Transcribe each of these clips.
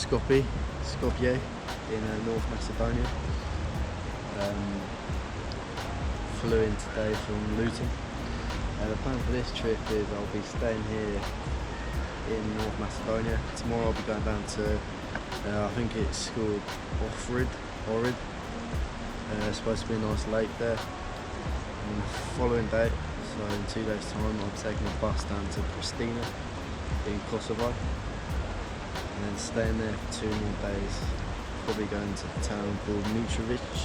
Skopje in North Macedonia. Flew in today from Luton. The plan for this trip is I'll be staying here in North Macedonia. Tomorrow I'll be going down to, I think it's called Ohrid. It's supposed to be a nice lake there. And the following day, so in 2 days time, I'm taking a bus down to Prishtina in Kosovar. And then staying there for 2 more days. Probably going to the town called Mitrovica,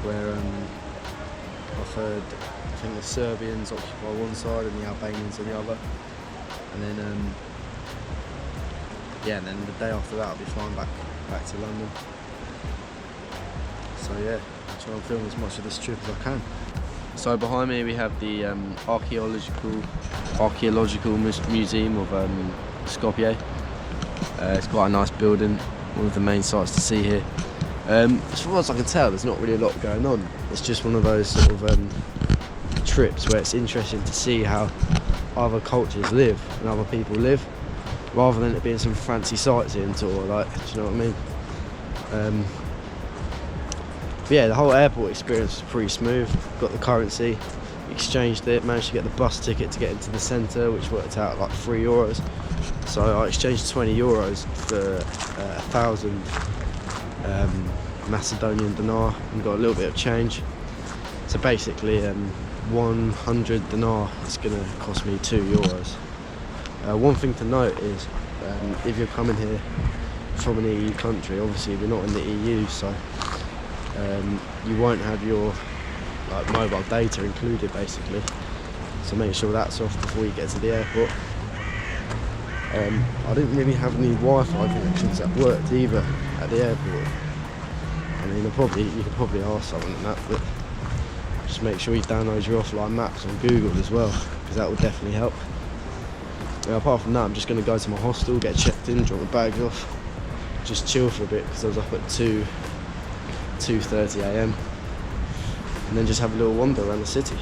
where I've heard, I think the Serbians occupy one side and the Albanians on the other. And then, and then the day after that I'll be flying back to London. So yeah, I'll try and film as much of this trip as I can. So behind me we have the archaeological museum of Skopje. It's quite a nice building, one of the main sights to see here. As far as I can tell, there's not really a lot going on. It's just one of those sort of trips where it's interesting to see how other cultures live and other people live, rather than it being some fancy sightseeing tour, like, do you know what I mean? But yeah, the whole airport experience was pretty smooth. Got the currency, exchanged it, managed to get the bus ticket to get into the centre, which worked out like €3. So I exchanged €20 for 1,000 Macedonian dinar and got a little bit of change. So basically 100 dinar is going to cost me €2. One thing to note is if you're coming here from an EU country, obviously we're not in the EU, so you won't have your mobile data included basically. So make sure that's off before you get to the airport. I didn't really have any Wi-Fi connections that worked either at the airport. I mean, you could probably ask someone on that, but just make sure you download your offline maps on Google as well, because that will definitely help. Now, apart from that, I'm just going to go to my hostel, get checked in, drop my bags off, just chill for a bit because I was up at 2:30 AM, and then just have a little wander around the city.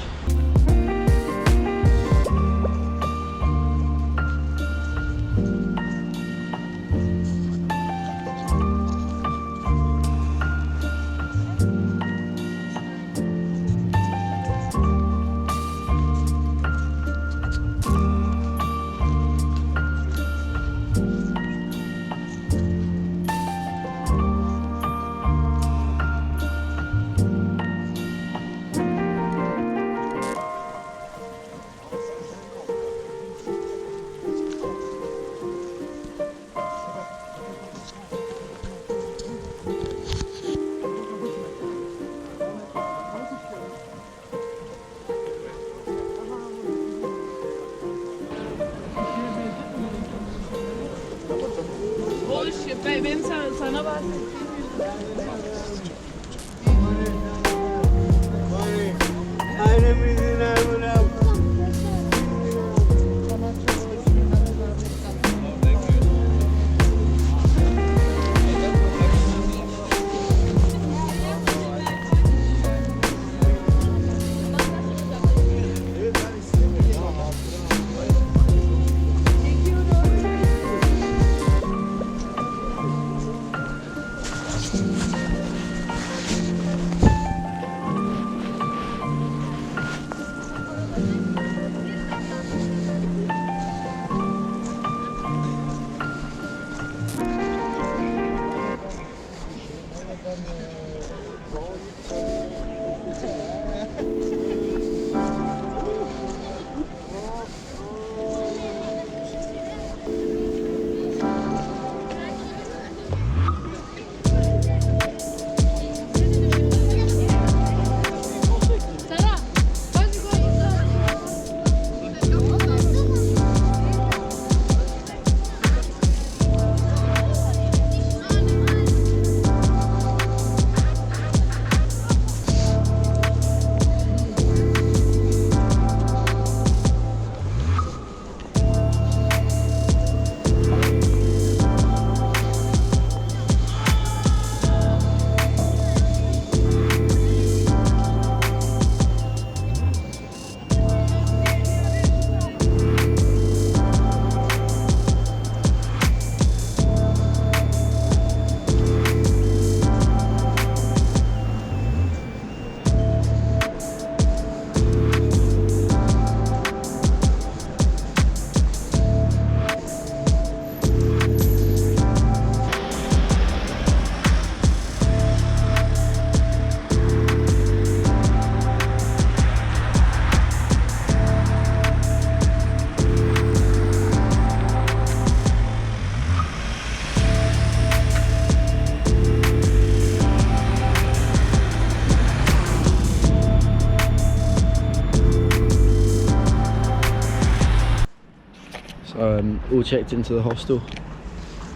all checked into the hostel.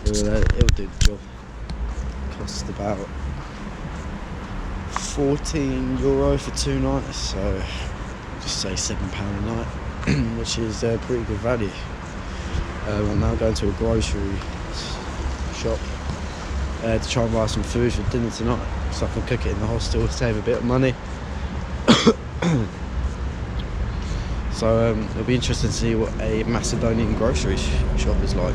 It'll do the job. Costs about €14 for 2 nights, so just say £7 a night, which is pretty good value. I'm now going to a grocery shop to try and buy some food for dinner tonight, so I can cook it in the hostel, save a bit of money. So it'll be interesting to see what a Macedonian grocery shop is like.